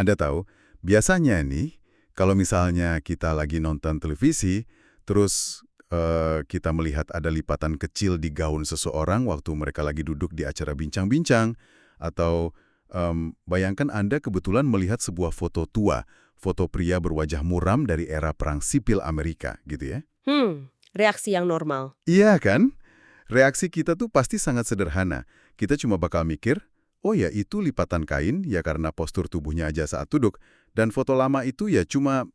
Anda tahu, biasanya nih, kalau misalnya kita lagi nonton televisi, terus kita melihat ada lipatan kecil di gaun seseorang waktu mereka lagi duduk di acara bincang-bincang, atau bayangkan Anda kebetulan melihat sebuah foto tua, foto pria berwajah muram dari era Perang Sipil Amerika, gitu ya. Reaksi yang normal. Iya kan? Reaksi kita tuh pasti sangat sederhana. Kita cuma bakal mikir, oh ya itu lipatan kain ya karena postur tubuhnya aja saat duduk. Dan foto lama itu ya cuma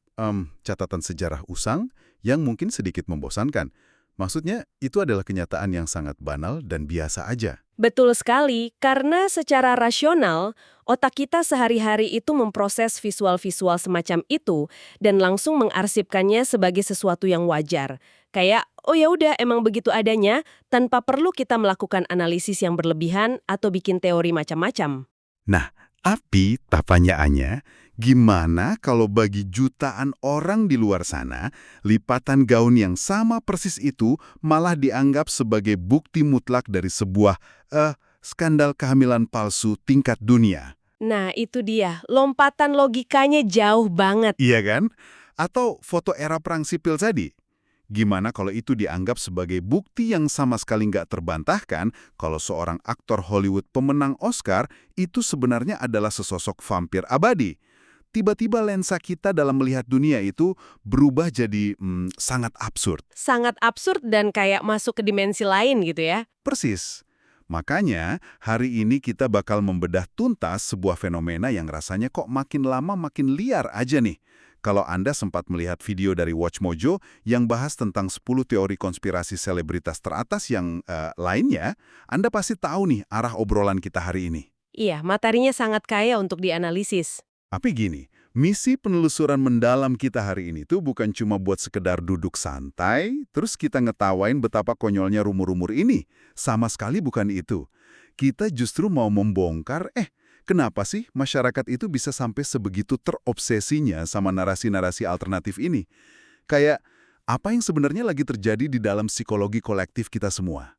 catatan sejarah usang yang mungkin sedikit membosankan. Maksudnya itu adalah kenyataan yang sangat banal dan biasa aja. Betul sekali, karena secara rasional, otak kita sehari-hari itu memproses visual-visual semacam itu dan langsung mengarsipkannya sebagai sesuatu yang wajar. Kayak, oh ya udah emang begitu adanya, tanpa perlu kita melakukan analisis yang berlebihan atau bikin teori macam-macam. Nah, tapi pertanyaannya, gimana kalau bagi jutaan orang di luar sana, lipatan gaun yang sama persis itu malah dianggap sebagai bukti mutlak dari sebuah skandal kehamilan palsu tingkat dunia? Nah, itu dia. Lompatan logikanya jauh banget. Iya kan? Atau foto era perang sipil tadi? Gimana kalau itu dianggap sebagai bukti yang sama sekali nggak terbantahkan kalau seorang aktor Hollywood pemenang Oscar itu sebenarnya adalah sesosok vampir abadi? Tiba-tiba lensa kita dalam melihat dunia itu berubah jadi sangat absurd. Sangat absurd dan kayak masuk ke dimensi lain gitu ya. Persis. Makanya, hari ini kita bakal membedah tuntas sebuah fenomena yang rasanya kok makin lama makin liar aja nih. Kalau Anda sempat melihat video dari Watch Mojo yang bahas tentang 10 teori konspirasi selebritas teratas yang lainnya, Anda pasti tahu nih arah obrolan kita hari ini. Iya, materinya sangat kaya untuk dianalisis. Tapi gini, misi penelusuran mendalam kita hari ini tuh bukan cuma buat sekedar duduk santai, terus kita ngetawain betapa konyolnya rumor-rumor ini. Sama sekali bukan itu. Kita justru mau membongkar, kenapa sih masyarakat itu bisa sampai sebegitu terobsesinya sama narasi-narasi alternatif ini? Kayak, apa yang sebenarnya lagi terjadi di dalam psikologi kolektif kita semua?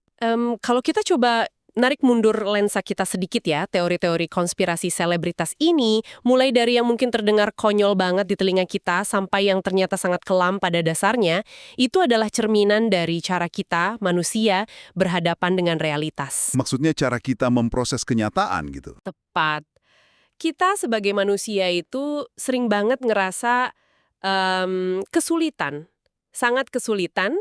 Kalau kita coba narik mundur lensa kita sedikit ya, teori-teori konspirasi selebritas ini, mulai dari yang mungkin terdengar konyol banget di telinga kita sampai yang ternyata sangat kelam pada dasarnya, itu adalah cerminan dari cara kita, manusia, berhadapan dengan realitas. Maksudnya cara kita memproses kenyataan gitu. Tepat. Kita sebagai manusia itu sering banget ngerasa kesulitan, sangat kesulitan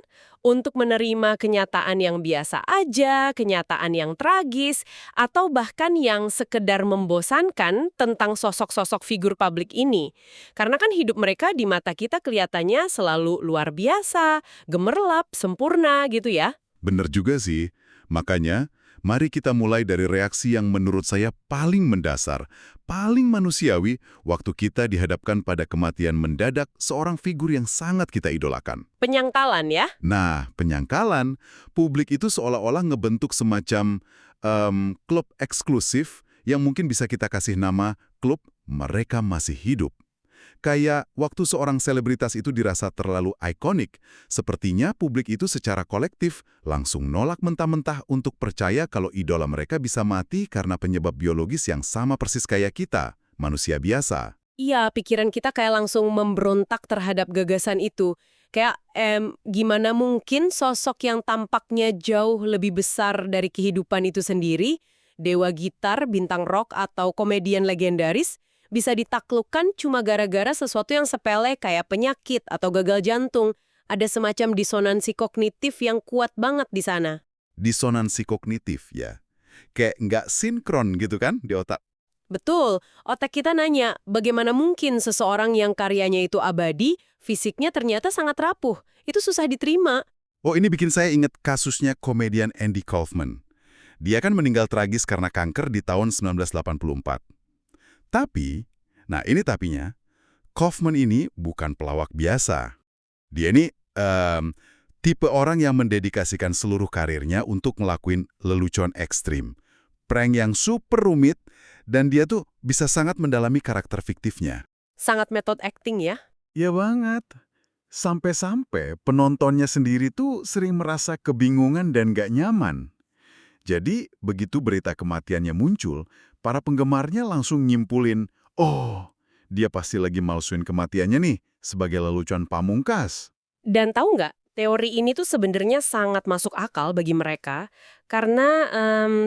untuk menerima kenyataan yang biasa aja, kenyataan yang tragis, atau bahkan yang sekedar membosankan tentang sosok-sosok figur publik ini. Karena kan hidup mereka di mata kita kelihatannya selalu luar biasa, gemerlap, sempurna gitu ya. Bener juga sih. Makanya, mari kita mulai dari reaksi yang menurut saya paling mendasar, paling manusiawi waktu kita dihadapkan pada kematian mendadak seorang figur yang sangat kita idolakan. Penyangkalan ya. Nah, penyangkalan, publik itu seolah-olah ngebentuk semacam klub eksklusif yang mungkin bisa kita kasih nama klub mereka masih hidup. Kayak waktu seorang selebritas itu dirasa terlalu ikonik, sepertinya publik itu secara kolektif langsung nolak mentah-mentah untuk percaya kalau idola mereka bisa mati karena penyebab biologis yang sama persis kayak kita, manusia biasa. Iya, pikiran kita kayak langsung memberontak terhadap gagasan itu. Kayak, gimana mungkin sosok yang tampaknya jauh lebih besar dari kehidupan itu sendiri, dewa gitar, bintang rock, atau komedian legendaris, bisa ditaklukkan cuma gara-gara sesuatu yang sepele kayak penyakit atau gagal jantung. Ada semacam disonansi kognitif yang kuat banget di sana. Disonansi kognitif, ya. Kayak nggak sinkron gitu kan di otak. Betul, otak kita nanya, bagaimana mungkin seseorang yang karyanya itu abadi, fisiknya ternyata sangat rapuh. Itu susah diterima. Oh, ini bikin saya ingat kasusnya komedian Andy Kaufman. Dia kan meninggal tragis karena kanker di tahun 1984. Tapi, nah ini tapinya, Kaufman ini bukan pelawak biasa. Dia ini tipe orang yang mendedikasikan seluruh karirnya untuk ngelakuin lelucon ekstrim. Prank yang super rumit, dan dia tuh bisa sangat mendalami karakter fiktifnya. Sangat metode acting ya. Ya banget. Sampai-sampai penontonnya sendiri tuh sering merasa kebingungan dan gak nyaman. Jadi, begitu berita kematiannya muncul, para penggemarnya langsung nyimpulin, oh, Dia pasti lagi malsuin kematiannya nih, sebagai lelucon pamungkas. Dan tahu nggak, teori ini tuh sebenarnya sangat masuk akal bagi mereka karena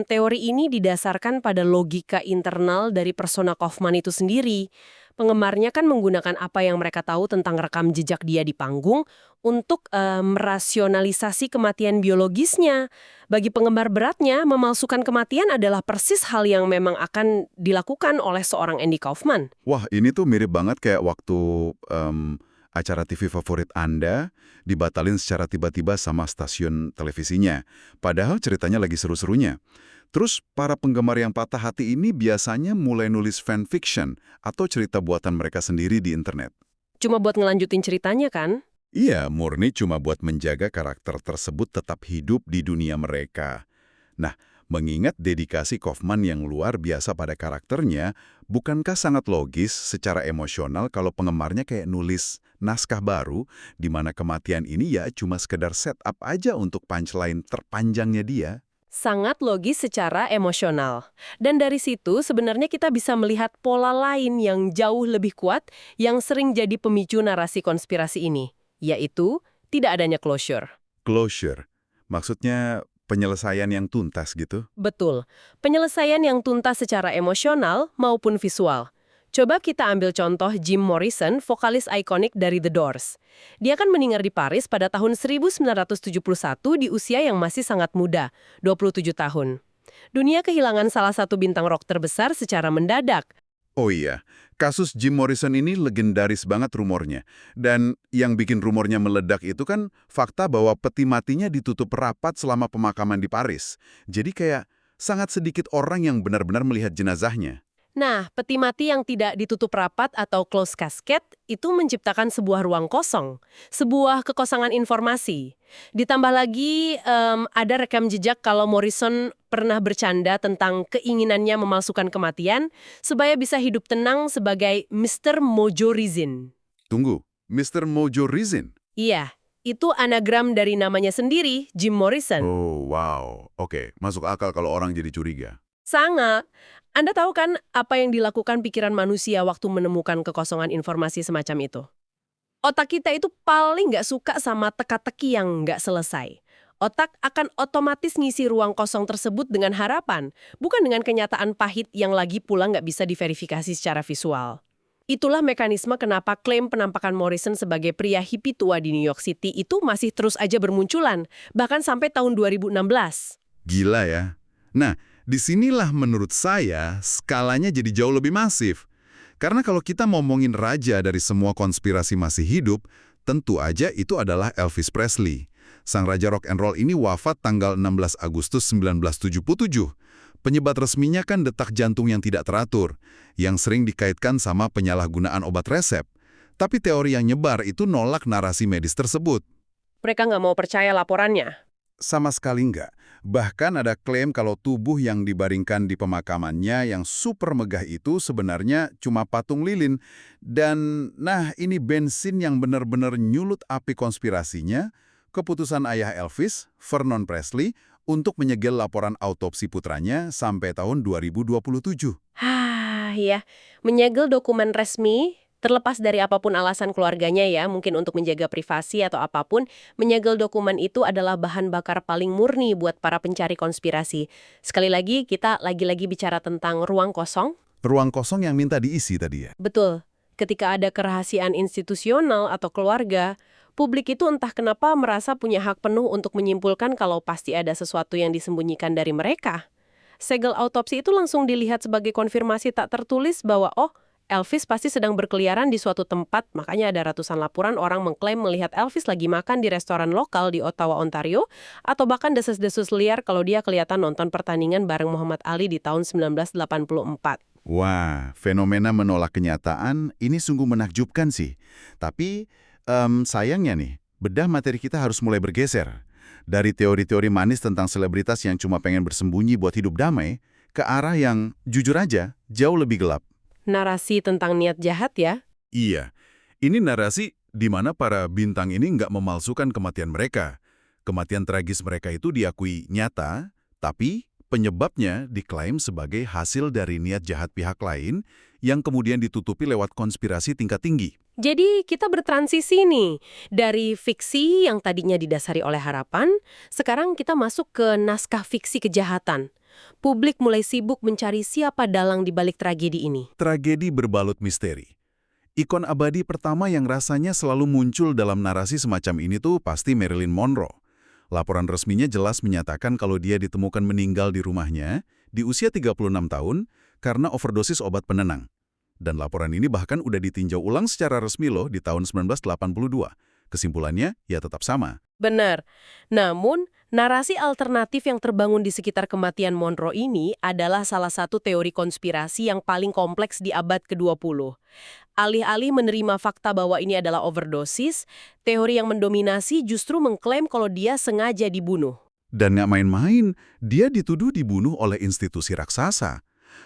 teori ini didasarkan pada logika internal dari persona Kaufman itu sendiri. Penggemarnya kan menggunakan apa yang mereka tahu tentang rekam jejak dia di panggung untuk merasionalisasi kematian biologisnya. Bagi penggemar beratnya, memalsukan kematian adalah persis hal yang memang akan dilakukan oleh seorang Andy Kaufman. Wah, ini tuh mirip banget kayak waktu acara TV favorit Anda dibatalin secara tiba-tiba sama stasiun televisinya. Padahal ceritanya lagi seru-serunya. Terus, para penggemar yang patah hati ini biasanya mulai nulis fanfiction atau cerita buatan mereka sendiri di internet. Cuma buat ngelanjutin ceritanya kan? Iya, murni cuma buat menjaga karakter tersebut tetap hidup di dunia mereka. Nah, mengingat dedikasi Kaufman yang luar biasa pada karakternya, bukankah sangat logis secara emosional kalau penggemarnya kayak nulis naskah baru, di mana kematian ini ya cuma sekedar setup aja untuk punchline terpanjangnya dia? Sangat logis secara emosional. Dan dari situ sebenarnya kita bisa melihat pola lain yang jauh lebih kuat yang sering jadi pemicu narasi konspirasi ini, yaitu tidak adanya closure. Closure. Maksudnya penyelesaian yang tuntas gitu? Betul, penyelesaian yang tuntas secara emosional maupun visual. Coba kita ambil contoh Jim Morrison, vokalis ikonik dari The Doors. Dia kan meninggal di Paris pada tahun 1971 di usia yang masih sangat muda, 27 tahun. Dunia kehilangan salah satu bintang rock terbesar secara mendadak. Oh iya, kasus Jim Morrison ini legendaris banget rumornya. Dan yang bikin rumornya meledak itu kan fakta bahwa peti matinya ditutup rapat selama pemakaman di Paris. Jadi kayak sangat sedikit orang yang benar-benar melihat jenazahnya. Nah, peti mati yang tidak ditutup rapat atau closed casket itu menciptakan sebuah ruang kosong, sebuah kekosongan informasi. Ditambah lagi ada rekam jejak kalau Morrison pernah bercanda tentang keinginannya memalsukan kematian supaya bisa hidup tenang sebagai Mr. Mojo Rizin. Tunggu, Mr. Mojo Rizin? Iya, itu anagram dari namanya sendiri, Jim Morrison. Oh, wow. Oke, masuk akal kalau orang jadi curiga. Sangat. Anda tahu kan apa yang dilakukan pikiran manusia waktu menemukan kekosongan informasi semacam itu? Otak kita itu paling nggak suka sama teka-teki yang nggak selesai. Otak akan otomatis ngisi ruang kosong tersebut dengan harapan, bukan dengan kenyataan pahit yang lagi pula nggak bisa diverifikasi secara visual. Itulah mekanisme kenapa klaim penampakan Morrison sebagai pria hippie tua di New York City itu masih terus aja bermunculan, bahkan sampai tahun 2016. Gila ya. Nah, disinilah menurut saya skalanya jadi jauh lebih masif. Karena kalau kita ngomongin raja dari semua konspirasi masih hidup, tentu aja itu adalah Elvis Presley. Sang raja rock and roll ini wafat tanggal 16 Agustus 1977. Penyebab resminya kan detak jantung yang tidak teratur, yang sering dikaitkan sama penyalahgunaan obat resep. Tapi teori yang nyebar itu nolak narasi medis tersebut. Mereka nggak mau percaya laporannya. Sama sekali enggak. Bahkan ada klaim kalau tubuh yang dibaringkan di pemakamannya yang super megah itu sebenarnya cuma patung lilin. Dan nah ini bensin yang benar-benar nyulut api konspirasinya, keputusan ayah Elvis, Vernon Presley, untuk menyegel laporan autopsi putranya sampai tahun 2027. Ya, menyegel dokumen resmi. Terlepas dari apapun alasan keluarganya ya, mungkin untuk menjaga privasi atau apapun, menyegel dokumen itu adalah bahan bakar paling murni buat para pencari konspirasi. Sekali lagi, kita lagi-lagi bicara tentang ruang kosong. Ruang kosong yang minta diisi tadi ya? Betul. Ketika ada kerahasiaan institusional atau keluarga, publik itu entah kenapa merasa punya hak penuh untuk menyimpulkan kalau pasti ada sesuatu yang disembunyikan dari mereka. Segel autopsi itu langsung dilihat sebagai konfirmasi tak tertulis bahwa Elvis pasti sedang berkeliaran di suatu tempat, makanya ada ratusan laporan orang mengklaim melihat Elvis lagi makan di restoran lokal di Ottawa, Ontario, atau bahkan desas-desus liar kalau dia kelihatan nonton pertandingan bareng Muhammad Ali di tahun 1984. Wah, fenomena menolak kenyataan ini sungguh menakjubkan sih. Tapi sayangnya nih, bedah materi kita harus mulai bergeser. Dari teori-teori manis tentang selebritas yang cuma pengen bersembunyi buat hidup damai, ke arah yang, jujur aja, jauh lebih gelap. Narasi tentang niat jahat ya? Iya, ini narasi di mana para bintang ini nggak memalsukan kematian mereka. Kematian tragis mereka itu diakui nyata, tapi penyebabnya diklaim sebagai hasil dari niat jahat pihak lain yang kemudian ditutupi lewat konspirasi tingkat tinggi. Jadi kita bertransisi nih, dari fiksi yang tadinya didasari oleh harapan, sekarang kita masuk ke naskah fiksi kejahatan. Publik mulai sibuk mencari siapa dalang di balik tragedi ini. Tragedi berbalut misteri. Ikon abadi pertama yang rasanya selalu muncul dalam narasi semacam ini tuh pasti Marilyn Monroe. Laporan resminya jelas menyatakan kalau dia ditemukan meninggal di rumahnya di usia 36 tahun karena overdosis obat penenang. Dan laporan ini bahkan udah ditinjau ulang secara resmi loh di tahun 1982. Kesimpulannya, ya tetap sama. Benar. Namun, narasi alternatif yang terbangun di sekitar kematian Monroe ini adalah salah satu teori konspirasi yang paling kompleks di abad ke-20. Alih-alih menerima fakta bahwa ini adalah overdosis, teori yang mendominasi justru mengklaim kalau dia sengaja dibunuh. Dan nggak main-main, dia dituduh dibunuh oleh institusi raksasa.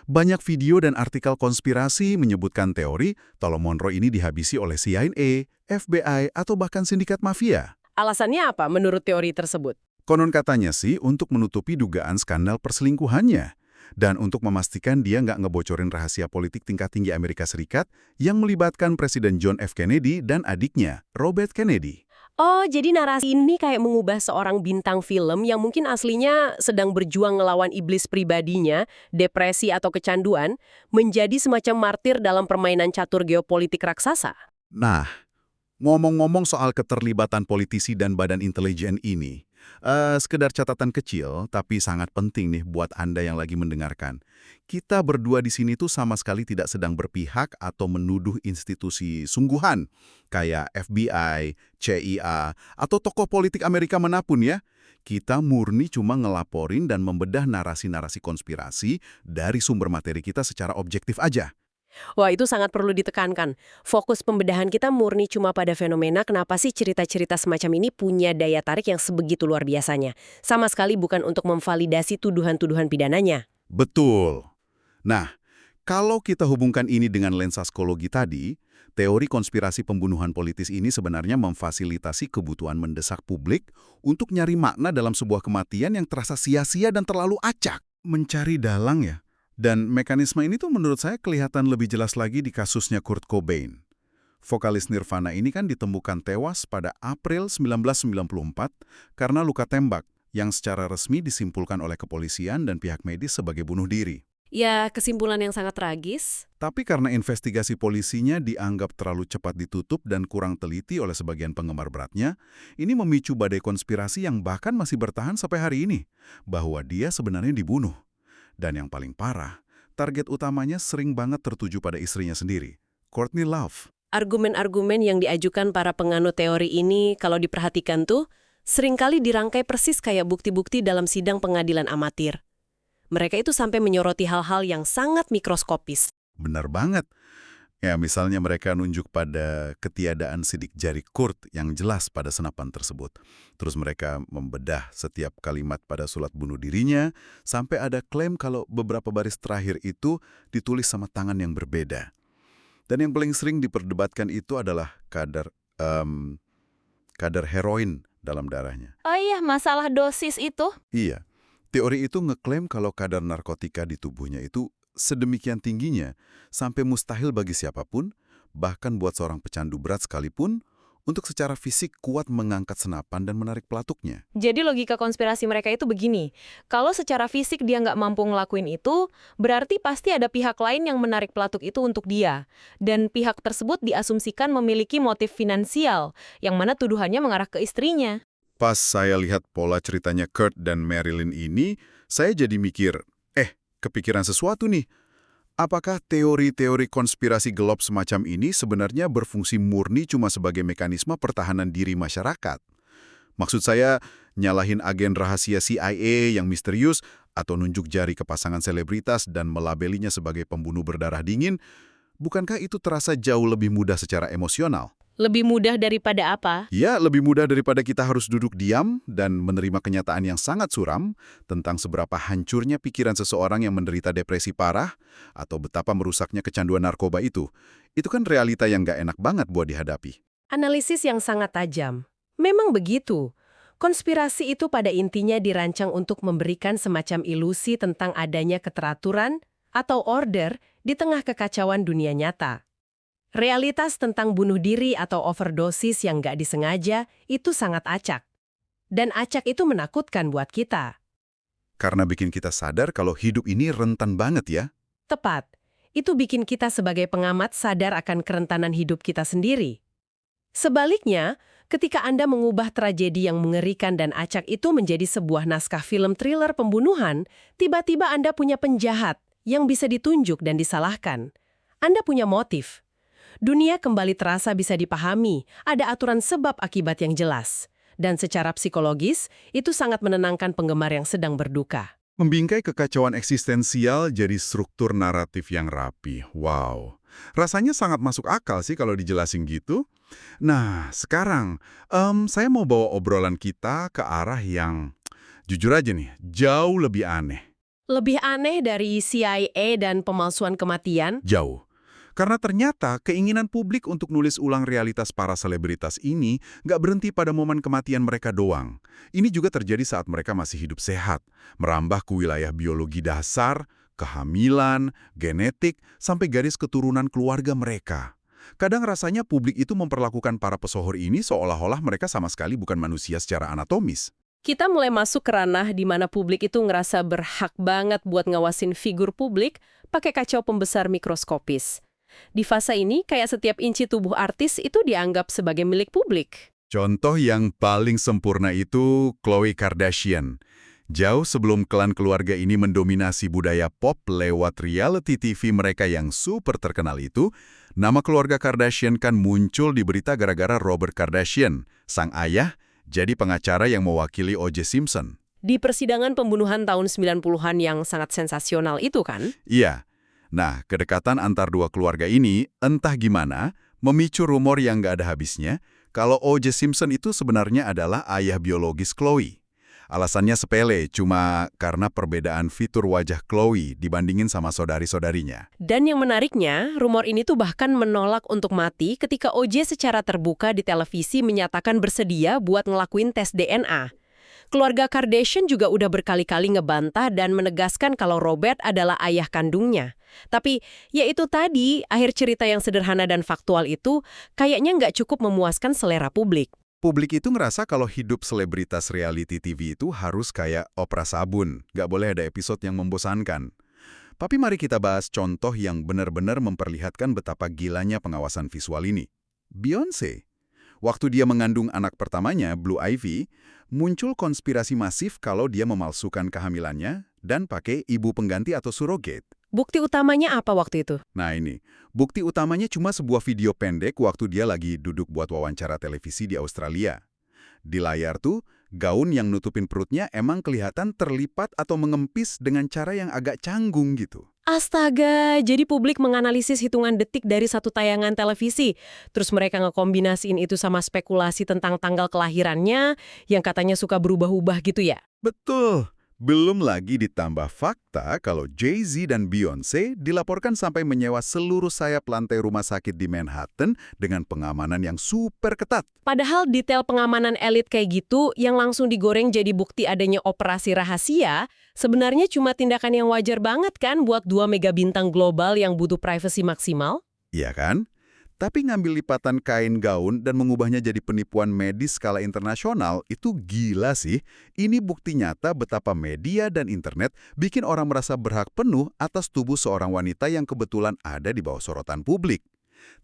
Banyak video dan artikel konspirasi menyebutkan teori kalau Monroe ini dihabisi oleh CIA, FBI, atau bahkan sindikat mafia. Alasannya apa menurut teori tersebut? Konon katanya sih untuk menutupi dugaan skandal perselingkuhannya. Dan untuk memastikan dia nggak ngebocorin rahasia politik tingkat tinggi Amerika Serikat yang melibatkan Presiden John F. Kennedy dan adiknya, Robert Kennedy. Oh, jadi narasi ini kayak mengubah seorang bintang film yang mungkin aslinya sedang berjuang ngelawan iblis pribadinya, depresi atau kecanduan, menjadi semacam martir dalam permainan catur geopolitik raksasa. Nah, ngomong-ngomong soal keterlibatan politisi dan badan intelijen ini, sekedar catatan kecil tapi sangat penting nih buat Anda yang lagi mendengarkan. Kita berdua di sini tuh sama sekali tidak sedang berpihak atau menuduh institusi sungguhan kayak FBI, CIA, atau tokoh politik Amerika manapun ya. Kita murni cuma ngelaporin dan membedah narasi-narasi konspirasi dari sumber materi kita secara objektif aja. Wah, itu sangat perlu ditekankan. Fokus pembedahan kita murni cuma pada fenomena kenapa sih cerita-cerita semacam ini punya daya tarik yang sebegitu luar biasanya. Sama sekali bukan untuk memvalidasi tuduhan-tuduhan pidananya. Betul. Nah, kalau kita hubungkan ini dengan lensa psikologi tadi, teori konspirasi pembunuhan politis ini sebenarnya memfasilitasi kebutuhan mendesak publik untuk nyari makna dalam sebuah kematian yang terasa sia-sia dan terlalu acak. Mencari dalang ya. Dan mekanisme ini tuh menurut saya kelihatan lebih jelas lagi di kasusnya Kurt Cobain. Vokalis Nirvana ini kan ditemukan tewas pada April 1994 karena luka tembak yang secara resmi disimpulkan oleh kepolisian dan pihak medis sebagai bunuh diri. Ya, kesimpulan yang sangat tragis. Tapi karena investigasi polisinya dianggap terlalu cepat ditutup dan kurang teliti oleh sebagian penggemar beratnya, ini memicu badai konspirasi yang bahkan masih bertahan sampai hari ini, bahwa dia sebenarnya dibunuh. Dan yang paling parah, target utamanya sering banget tertuju pada istrinya sendiri, Courtney Love. Argumen-argumen yang diajukan para penganut teori ini, kalau diperhatikan tuh, seringkali dirangkai persis kayak bukti-bukti dalam sidang pengadilan amatir. Mereka itu sampai menyoroti hal-hal yang sangat mikroskopis. Benar banget. Ya, misalnya mereka nunjuk pada ketiadaan sidik jari Kurt yang jelas pada senapan tersebut. Terus mereka membedah setiap kalimat pada surat bunuh dirinya, sampai ada klaim kalau beberapa baris terakhir itu ditulis sama tangan yang berbeda. Dan yang paling sering diperdebatkan itu adalah kadar heroin dalam darahnya. Oh iya, masalah dosis itu? Iya, teori itu ngeklaim kalau kadar narkotika di tubuhnya itu sedemikian tingginya, sampai mustahil bagi siapapun, bahkan buat seorang pecandu berat sekalipun, untuk secara fisik kuat mengangkat senapan dan menarik pelatuknya. Jadi logika konspirasi mereka itu begini, kalau secara fisik dia nggak mampu ngelakuin itu, berarti pasti ada pihak lain yang menarik pelatuk itu untuk dia. Dan pihak tersebut diasumsikan memiliki motif finansial, yang mana tuduhannya mengarah ke istrinya. Pas saya lihat pola ceritanya Kurt dan Marilyn ini, saya jadi mikir, kepikiran sesuatu nih. Apakah teori-teori konspirasi gelap semacam ini sebenarnya berfungsi murni cuma sebagai mekanisme pertahanan diri masyarakat? Maksud saya, nyalahin agen rahasia CIA yang misterius atau nunjuk jari ke pasangan selebritas dan melabelinya sebagai pembunuh berdarah dingin, bukankah itu terasa jauh lebih mudah secara emosional? Lebih mudah daripada apa? Ya, lebih mudah daripada kita harus duduk diam dan menerima kenyataan yang sangat suram tentang seberapa hancurnya pikiran seseorang yang menderita depresi parah atau betapa merusaknya kecanduan narkoba itu. Itu kan realita yang nggak enak banget buat dihadapi. Analisis yang sangat tajam. Memang begitu. Konspirasi itu pada intinya dirancang untuk memberikan semacam ilusi tentang adanya keteraturan atau order di tengah kekacauan dunia nyata. Realitas tentang bunuh diri atau overdosis yang nggak disengaja itu sangat acak. Dan acak itu menakutkan buat kita. Karena bikin kita sadar kalau hidup ini rentan banget ya. Tepat, itu bikin kita sebagai pengamat sadar akan kerentanan hidup kita sendiri. Sebaliknya, ketika Anda mengubah tragedi yang mengerikan dan acak itu menjadi sebuah naskah film thriller pembunuhan, tiba-tiba Anda punya penjahat yang bisa ditunjuk dan disalahkan. Anda punya motif. Dunia kembali terasa bisa dipahami, ada aturan sebab akibat yang jelas. Dan secara psikologis, itu sangat menenangkan penggemar yang sedang berduka. Membingkai kekacauan eksistensial jadi struktur naratif yang rapi. Wow, rasanya sangat masuk akal sih kalau dijelasin gitu. Nah, sekarang saya mau bawa obrolan kita ke arah yang, jujur aja nih, jauh lebih aneh. Lebih aneh dari CIA dan pemalsuan kematian? Jauh. Karena ternyata keinginan publik untuk nulis ulang realitas para selebritas ini nggak berhenti pada momen kematian mereka doang. Ini juga terjadi saat mereka masih hidup sehat, merambah ke wilayah biologi dasar, kehamilan, genetik, sampai garis keturunan keluarga mereka. Kadang rasanya publik itu memperlakukan para pesohor ini seolah-olah mereka sama sekali bukan manusia secara anatomis. Kita mulai masuk ke ranah di mana publik itu ngerasa berhak banget buat ngawasin figur publik pakai kacau pembesar mikroskopis. Di fase ini, kayak setiap inci tubuh artis itu dianggap sebagai milik publik. Contoh yang paling sempurna itu Khloe Kardashian. Jauh sebelum klan keluarga ini mendominasi budaya pop lewat reality TV mereka yang super terkenal itu, nama keluarga Kardashian kan muncul di berita gara-gara Robert Kardashian, sang ayah, jadi pengacara yang mewakili O.J. Simpson. Di persidangan pembunuhan tahun 90-an yang sangat sensasional itu kan? Iya. Nah, kedekatan antar dua keluarga ini, entah gimana, memicu rumor yang nggak ada habisnya, kalau O.J. Simpson itu sebenarnya adalah ayah biologis Khloe. Alasannya sepele, cuma karena perbedaan fitur wajah Khloe dibandingin sama saudari-saudarinya. Dan yang menariknya, rumor ini tuh bahkan menolak untuk mati ketika O.J. secara terbuka di televisi menyatakan bersedia buat ngelakuin tes DNA. Keluarga Kardashian juga udah berkali-kali ngebantah dan menegaskan kalau Robert adalah ayah kandungnya. Tapi, ya itu tadi, akhir cerita yang sederhana dan faktual itu kayaknya nggak cukup memuaskan selera publik. Publik itu ngerasa kalau hidup selebritas reality TV itu harus kayak opera sabun, nggak boleh ada episode yang membosankan. Tapi mari kita bahas contoh yang benar-benar memperlihatkan betapa gilanya pengawasan visual ini. Beyoncé. Waktu dia mengandung anak pertamanya, Blue Ivy, muncul konspirasi masif kalau dia memalsukan kehamilannya dan pakai ibu pengganti atau surrogate. Bukti utamanya apa waktu itu? Nah ini, bukti utamanya cuma sebuah video pendek waktu dia lagi duduk buat wawancara televisi di Australia. Di layar tuh, gaun yang nutupin perutnya emang kelihatan terlipat atau mengempis dengan cara yang agak canggung gitu. Astaga, jadi publik menganalisis hitungan detik dari satu tayangan televisi. Terus mereka ngekombinasiin itu sama spekulasi tentang tanggal kelahirannya yang katanya suka berubah-ubah gitu ya? Betul. Belum lagi ditambah fakta kalau Jay-Z dan Beyoncé dilaporkan sampai menyewa seluruh sayap lantai rumah sakit di Manhattan dengan pengamanan yang super ketat. Padahal detail pengamanan elit kayak gitu yang langsung digoreng jadi bukti adanya operasi rahasia, sebenarnya cuma tindakan yang wajar banget kan buat dua mega bintang global yang butuh privasi maksimal? Iya kan? Tapi ngambil lipatan kain gaun dan mengubahnya jadi penipuan medis skala internasional itu gila sih. Ini bukti nyata betapa media dan internet bikin orang merasa berhak penuh atas tubuh seorang wanita yang kebetulan ada di bawah sorotan publik.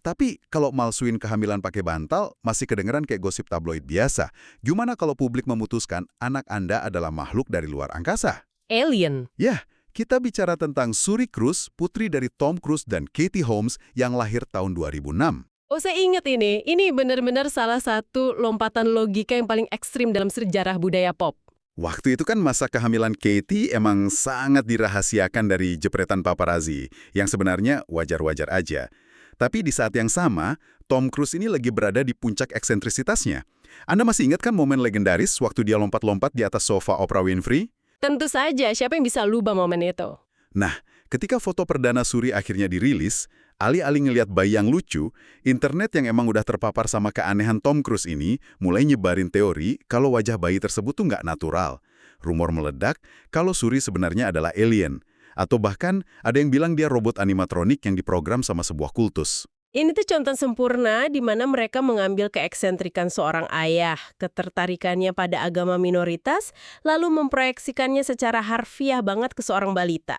Tapi kalau malsuin kehamilan pakai bantal masih kedengeran kayak gosip tabloid biasa. Gimana kalau publik memutuskan anak Anda adalah makhluk dari luar angkasa? Alien. Yah. Kita bicara tentang Suri Cruise, putri dari Tom Cruise dan Katie Holmes yang lahir tahun 2006. Oh, saya ingat ini. Ini benar-benar salah satu lompatan logika yang paling ekstrim dalam sejarah budaya pop. Waktu itu kan masa kehamilan Katie emang sangat dirahasiakan dari jepretan paparazzi, yang sebenarnya wajar-wajar aja. Tapi di saat yang sama, Tom Cruise ini lagi berada di puncak eksentrisitasnya. Anda masih ingat kan momen legendaris waktu dia lompat-lompat di atas sofa Oprah Winfrey? Tentu saja, siapa yang bisa lupa momen itu? Nah, ketika foto perdana Suri akhirnya dirilis, alih-alih ngelihat bayi yang lucu, internet yang emang udah terpapar sama keanehan Tom Cruise ini mulai nyebarin teori kalau wajah bayi tersebut tuh nggak natural. Rumor meledak kalau Suri sebenarnya adalah alien. Atau bahkan ada yang bilang dia robot animatronik yang diprogram sama sebuah kultus. Ini tuh contoh sempurna di mana mereka mengambil keeksentrikan seorang ayah, ketertarikannya pada agama minoritas, lalu memproyeksikannya secara harfiah banget ke seorang balita.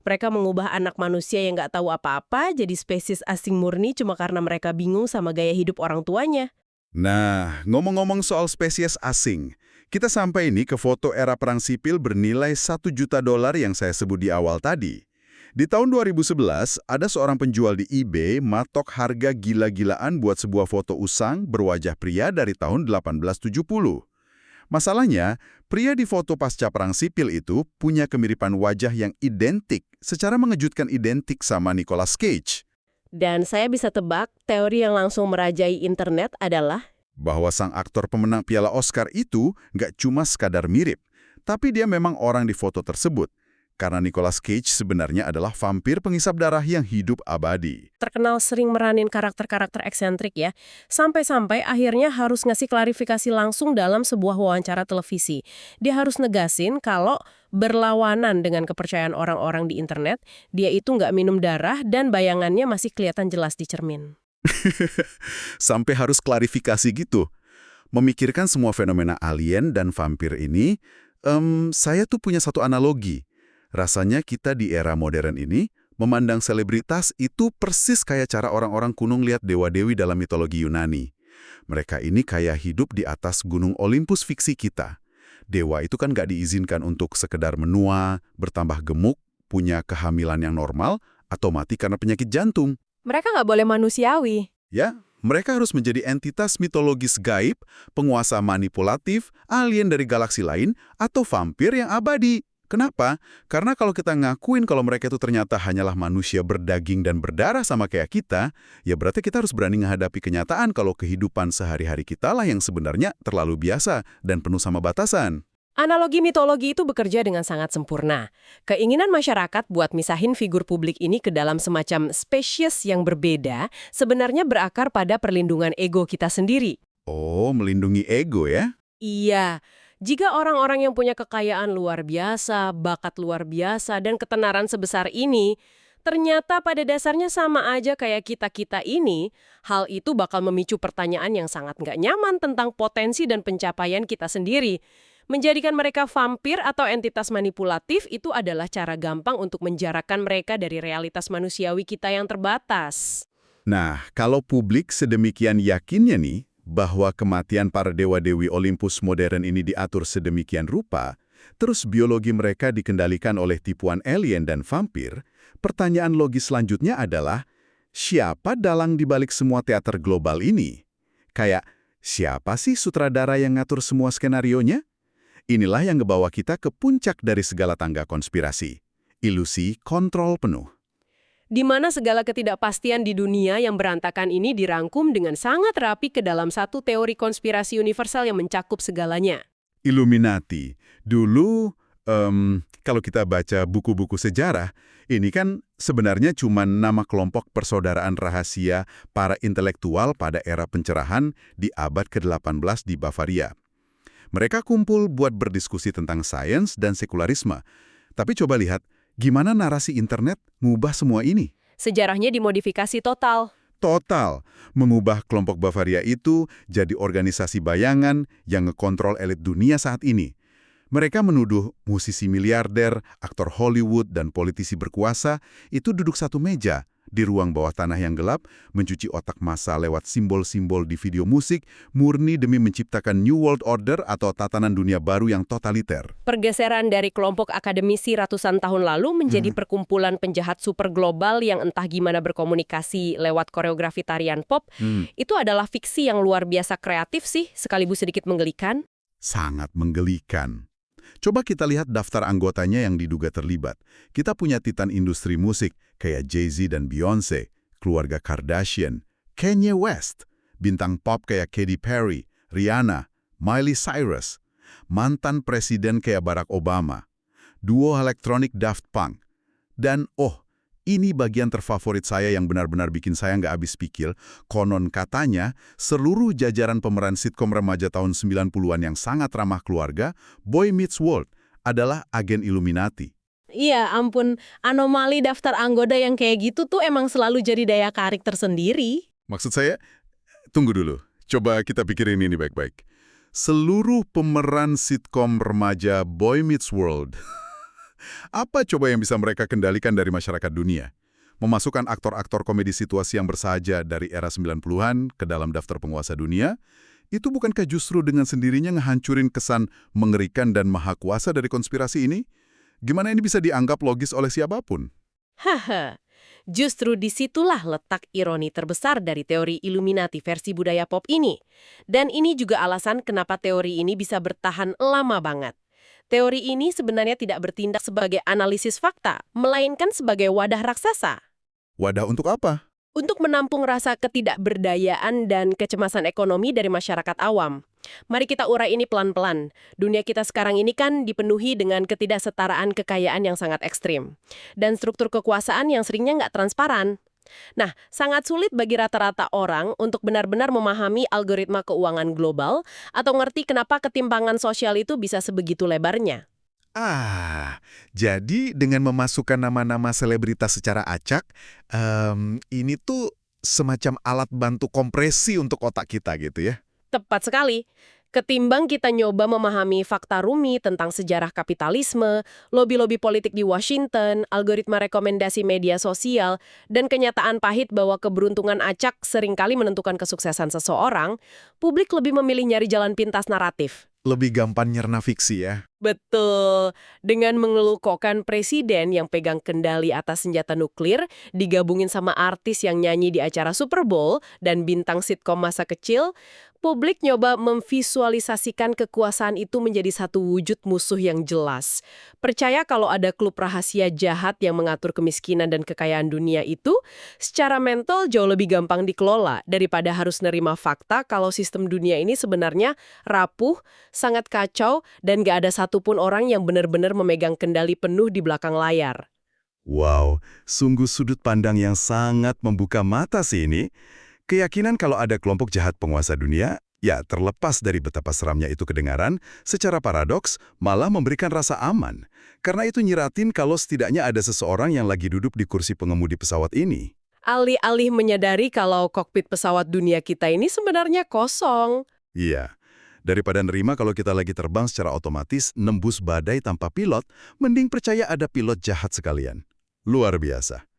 Mereka mengubah anak manusia yang nggak tahu apa-apa jadi spesies asing murni cuma karena mereka bingung sama gaya hidup orang tuanya. Nah, ngomong-ngomong soal spesies asing, kita sampai ini ke foto era perang sipil bernilai $1 juta yang saya sebut di awal tadi. Di tahun 2011, ada seorang penjual di eBay matok harga gila-gilaan buat sebuah foto usang berwajah pria dari tahun 1870. Masalahnya, pria di foto pasca perang sipil itu punya kemiripan wajah yang identik, secara mengejutkan identik sama Nicolas Cage. Dan saya bisa tebak, teori yang langsung merajai internet adalah Bahwa sang aktor pemenang Piala Oscar itu nggak cuma sekadar mirip, tapi dia memang orang di foto tersebut. Karena Nicolas Cage sebenarnya adalah vampir penghisap darah yang hidup abadi. terkenal sering meranin karakter-karakter eksentrik ya, sampai-sampai akhirnya harus ngasih klarifikasi langsung dalam sebuah wawancara televisi. Dia harus negasin kalau berlawanan dengan kepercayaan orang-orang di internet, dia itu nggak minum darah dan bayangannya masih kelihatan jelas di cermin. Sampai harus klarifikasi gitu. Memikirkan semua fenomena alien dan vampir ini, saya tuh punya satu analogi. Rasanya kita di era modern ini memandang selebritas itu persis kayak cara orang-orang kuno lihat dewa-dewi dalam mitologi Yunani. Mereka ini kayak hidup di atas gunung Olympus fiksi kita. Dewa itu kan nggak diizinkan untuk sekedar menua, bertambah gemuk, punya kehamilan yang normal, atau mati karena penyakit jantung. Mereka nggak boleh manusiawi. Ya, mereka harus menjadi entitas mitologis gaib, penguasa manipulatif, alien dari galaksi lain, atau vampir yang abadi. Kenapa? Karena kalau kita ngakuin kalau mereka itu ternyata hanyalah manusia berdaging dan berdarah sama kayak kita, ya berarti kita harus berani menghadapi kenyataan kalau kehidupan sehari-hari kita lah yang sebenarnya terlalu biasa dan penuh sama batasan. Analogi mitologi itu bekerja dengan sangat sempurna. Keinginan masyarakat buat misahin figur publik ini ke dalam semacam spesies yang berbeda sebenarnya berakar pada perlindungan ego kita sendiri. Oh, melindungi ego ya? Iya, jika orang-orang yang punya kekayaan luar biasa, bakat luar biasa, dan ketenaran sebesar ini, ternyata pada dasarnya sama aja kayak kita-kita ini, hal itu bakal memicu pertanyaan yang sangat nggak nyaman tentang potensi dan pencapaian kita sendiri. Menjadikan mereka vampir atau entitas manipulatif itu adalah cara gampang untuk menjarakan mereka dari realitas manusiawi kita yang terbatas. Nah, kalau publik sedemikian yakinnya nih, bahwa kematian para dewa-dewi Olympus modern ini diatur sedemikian rupa, terus biologi mereka dikendalikan oleh tipuan alien dan vampir, pertanyaan logis selanjutnya adalah, siapa dalang di balik semua teater global ini? Kayak, siapa sih sutradara yang ngatur semua skenarionya? Inilah yang ngebawa kita ke puncak dari segala tangga konspirasi. Ilusi kontrol penuh. Di mana segala ketidakpastian di dunia yang berantakan ini dirangkum dengan sangat rapi ke dalam satu teori konspirasi universal yang mencakup segalanya. Illuminati. Dulu, kalau kita baca buku-buku sejarah, ini kan sebenarnya cuma nama kelompok persaudaraan rahasia para intelektual pada era pencerahan di abad ke-18 di Bavaria. Mereka kumpul buat berdiskusi tentang sains dan sekularisme. Tapi coba lihat, gimana narasi internet ngubah semua ini? Sejarahnya dimodifikasi total. Total, mengubah kelompok Bavaria itu jadi organisasi bayangan yang ngekontrol elit dunia saat ini. Mereka menuduh musisi miliarder, aktor Hollywood, dan politisi berkuasa itu duduk satu meja di ruang bawah tanah yang gelap, mencuci otak massa lewat simbol-simbol di video musik, murni demi menciptakan New World Order atau tatanan dunia baru yang totaliter. Pergeseran dari kelompok akademisi ratusan tahun lalu menjadi perkumpulan penjahat super global yang entah gimana berkomunikasi lewat koreografi tarian pop, itu adalah fiksi yang luar biasa kreatif sih, sekaligus sedikit menggelikan. Sangat menggelikan. Coba kita lihat daftar anggotanya yang diduga terlibat. Kita punya titan industri musik kayak Jay-Z dan Beyoncé, keluarga Kardashian, Kanye West, bintang pop kayak Katy Perry, Rihanna, Miley Cyrus, mantan presiden kayak Barack Obama, duo elektronik Daft Punk, dan ini bagian terfavorit saya yang benar-benar bikin saya nggak habis pikir, konon katanya seluruh jajaran pemeran sitkom remaja tahun 90-an yang sangat ramah keluarga, Boy Meets World, adalah agen Illuminati. Iya, ampun, anomali daftar anggota yang kayak gitu tuh emang selalu jadi daya tarik tersendiri. Maksud saya, tunggu dulu. Coba kita pikirin ini baik-baik. Seluruh pemeran sitkom remaja Boy Meets World, apa coba yang bisa mereka kendalikan dari masyarakat dunia? Memasukkan aktor-aktor komedi situasi yang bersahaja dari era 90-an ke dalam daftar penguasa dunia, itu bukankah justru dengan sendirinya ngehancurin kesan mengerikan dan maha kuasa dari konspirasi ini? Gimana ini bisa dianggap logis oleh siapapun? Haha, justru disitulah letak ironi terbesar dari teori Illuminati versi budaya pop ini. Dan ini juga alasan kenapa teori ini bisa bertahan lama banget. Teori ini sebenarnya tidak bertindak sebagai analisis fakta, melainkan sebagai wadah raksasa. Wadah untuk apa? Untuk menampung rasa ketidakberdayaan dan kecemasan ekonomi dari masyarakat awam. Mari kita urai ini pelan-pelan. Dunia kita sekarang ini kan dipenuhi dengan ketidaksetaraan kekayaan yang sangat ekstrim. Dan struktur kekuasaan yang seringnya nggak transparan. Nah, sangat sulit bagi rata-rata orang untuk benar-benar memahami algoritma keuangan global atau ngerti kenapa ketimpangan sosial itu bisa sebegitu lebarnya. Jadi dengan memasukkan nama-nama selebritas secara acak, ini tuh semacam alat bantu kompresi untuk otak kita gitu ya? Tepat sekali. Ketimbang kita nyoba memahami fakta rumi tentang sejarah kapitalisme, lobi-lobi politik di Washington, algoritma rekomendasi media sosial, dan kenyataan pahit bahwa keberuntungan acak seringkali menentukan kesuksesan seseorang, publik lebih memilih nyari jalan pintas naratif. Lebih gampang nyerna fiksi ya? Betul. Dengan mengelukokan presiden yang pegang kendali atas senjata nuklir, digabungin sama artis yang nyanyi di acara Super Bowl dan bintang sitkom masa kecil, publik nyoba memvisualisasikan kekuasaan itu menjadi satu wujud musuh yang jelas. Percaya kalau ada klub rahasia jahat yang mengatur kemiskinan dan kekayaan dunia itu, secara mental jauh lebih gampang dikelola daripada harus nerima fakta kalau sistem dunia ini sebenarnya rapuh, sangat kacau, dan gak ada satupun orang yang benar-benar memegang kendali penuh di belakang layar. Wow, sungguh sudut pandang yang sangat membuka mata sih ini. Keyakinan kalau ada kelompok jahat penguasa dunia, ya terlepas dari betapa seramnya itu kedengaran, secara paradoks malah memberikan rasa aman. Karena itu nyiratin kalau setidaknya ada seseorang yang lagi duduk di kursi pengemudi pesawat ini. Alih-alih menyadari kalau kokpit pesawat dunia kita ini sebenarnya kosong. Iya, daripada nerima kalau kita lagi terbang secara otomatis, nembus badai tanpa pilot, mending percaya ada pilot jahat sekalian. Luar biasa.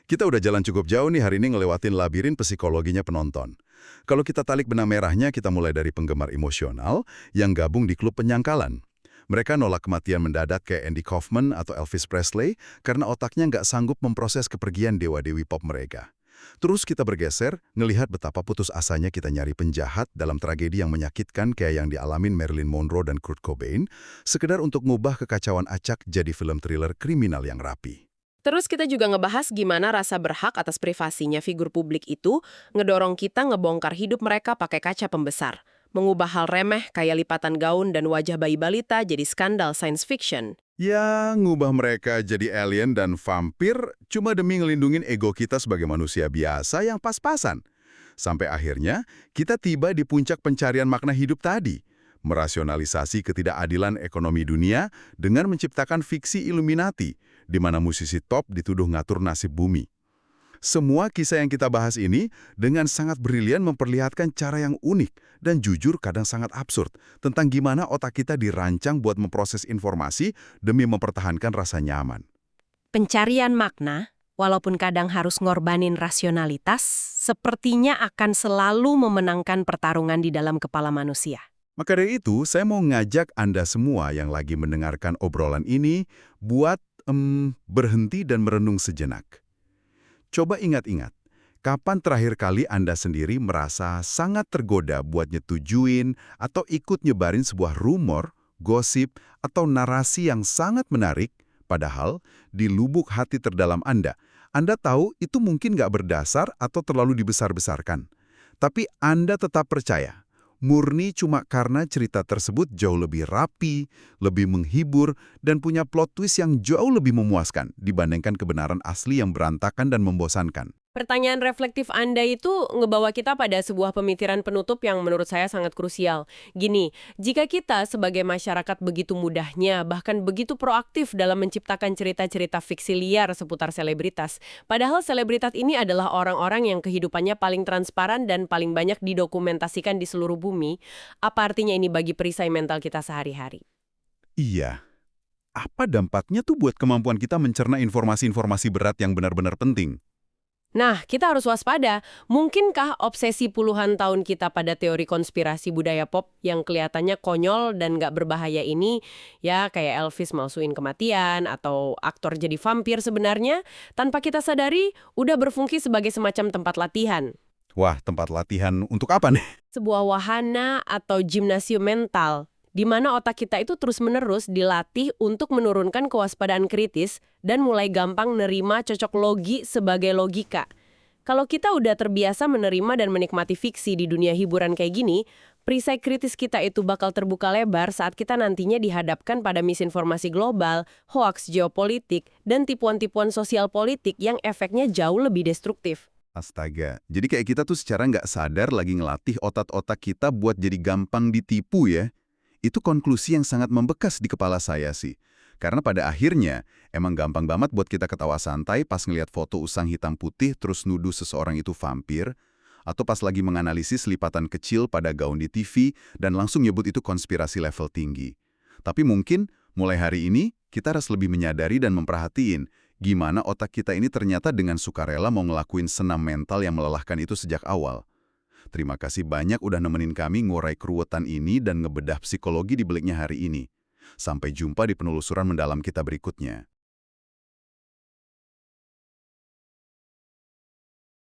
Kita udah jalan cukup jauh nih hari ini ngelewatin labirin psikologinya penonton. Kalau kita tarik benang merahnya, kita mulai dari penggemar emosional yang gabung di klub penyangkalan. Mereka nolak kematian mendadak kayak Andy Kaufman atau Elvis Presley karena otaknya nggak sanggup memproses kepergian dewa-dewi pop mereka. Terus kita bergeser, ngelihat betapa putus asanya kita nyari penjahat dalam tragedi yang menyakitkan kayak yang dialamin Marilyn Monroe dan Kurt Cobain, sekedar untuk ngubah kekacauan acak jadi film thriller kriminal yang rapi. Terus kita juga ngebahas gimana rasa berhak atas privasinya figur publik itu ngedorong kita ngebongkar hidup mereka pakai kaca pembesar. Mengubah hal remeh kayak lipatan gaun dan wajah bayi balita jadi skandal science fiction. Ya, ngubah mereka jadi alien dan vampir cuma demi ngelindungin ego kita sebagai manusia biasa yang pas-pasan. Sampai akhirnya, kita tiba di puncak pencarian makna hidup tadi. Merasionalisasi ketidakadilan ekonomi dunia dengan menciptakan fiksi Illuminati, di mana musisi top dituduh ngatur nasib bumi. Semua kisah yang kita bahas ini dengan sangat brilian memperlihatkan cara yang unik dan jujur kadang sangat absurd tentang gimana otak kita dirancang buat memproses informasi demi mempertahankan rasa nyaman. Pencarian makna, walaupun kadang harus ngorbanin rasionalitas, sepertinya akan selalu memenangkan pertarungan di dalam kepala manusia. Maka dari itu, saya mau ngajak Anda semua yang lagi mendengarkan obrolan ini buat berhenti dan merenung sejenak. Coba ingat-ingat, kapan terakhir kali Anda sendiri merasa sangat tergoda buat nyetujuin atau ikut nyebarin sebuah rumor, gosip, atau narasi yang sangat menarik, padahal di lubuk hati terdalam Anda tahu itu mungkin nggak berdasar atau terlalu dibesar-besarkan. Tapi Anda tetap percaya. Murni cuma karena cerita tersebut jauh lebih rapi, lebih menghibur, dan punya plot twist yang jauh lebih memuaskan dibandingkan kebenaran asli yang berantakan dan membosankan. Pertanyaan reflektif Anda itu ngebawa kita pada sebuah pemikiran penutup yang menurut saya sangat krusial. Gini, jika kita sebagai masyarakat begitu mudahnya, bahkan begitu proaktif dalam menciptakan cerita-cerita fiksi liar seputar selebritas, padahal selebritas ini adalah orang-orang yang kehidupannya paling transparan dan paling banyak didokumentasikan di seluruh bumi, apa artinya ini bagi perisai mental kita sehari-hari? Iya. Apa dampaknya tuh buat kemampuan kita mencerna informasi-informasi berat yang benar-benar penting? Nah, kita harus waspada. Mungkinkah obsesi puluhan tahun kita pada teori konspirasi budaya pop yang kelihatannya konyol dan nggak berbahaya ini, ya kayak Elvis malsuin kematian atau aktor jadi vampir sebenarnya, tanpa kita sadari, udah berfungsi sebagai semacam tempat latihan. Wah, tempat latihan untuk apa nih? Sebuah wahana atau gimnasium mental, di mana otak kita itu terus-menerus dilatih untuk menurunkan kewaspadaan kritis dan mulai gampang nerima cocok logi sebagai logika. Kalau kita udah terbiasa menerima dan menikmati fiksi di dunia hiburan kayak gini, perisai kritis kita itu bakal terbuka lebar saat kita nantinya dihadapkan pada misinformasi global, hoaks geopolitik, dan tipuan-tipuan sosial politik yang efeknya jauh lebih destruktif. Astaga, jadi kayak kita tuh secara nggak sadar lagi ngelatih otak-otak kita buat jadi gampang ditipu ya. Itu konklusi yang sangat membekas di kepala saya sih. Karena pada akhirnya, emang gampang banget buat kita ketawa santai pas ngelihat foto usang hitam putih terus nuduh seseorang itu vampir, atau pas lagi menganalisis lipatan kecil pada gaun di TV dan langsung nyebut itu konspirasi level tinggi. Tapi mungkin, mulai hari ini, kita harus lebih menyadari dan memperhatiin gimana otak kita ini ternyata dengan sukarela mau ngelakuin senam mental yang melelahkan itu sejak awal. Terima kasih banyak udah nemenin kami ngurai keruwetan ini dan ngebedah psikologi di Beliknya hari ini. Sampai jumpa di penelusuran mendalam kita berikutnya.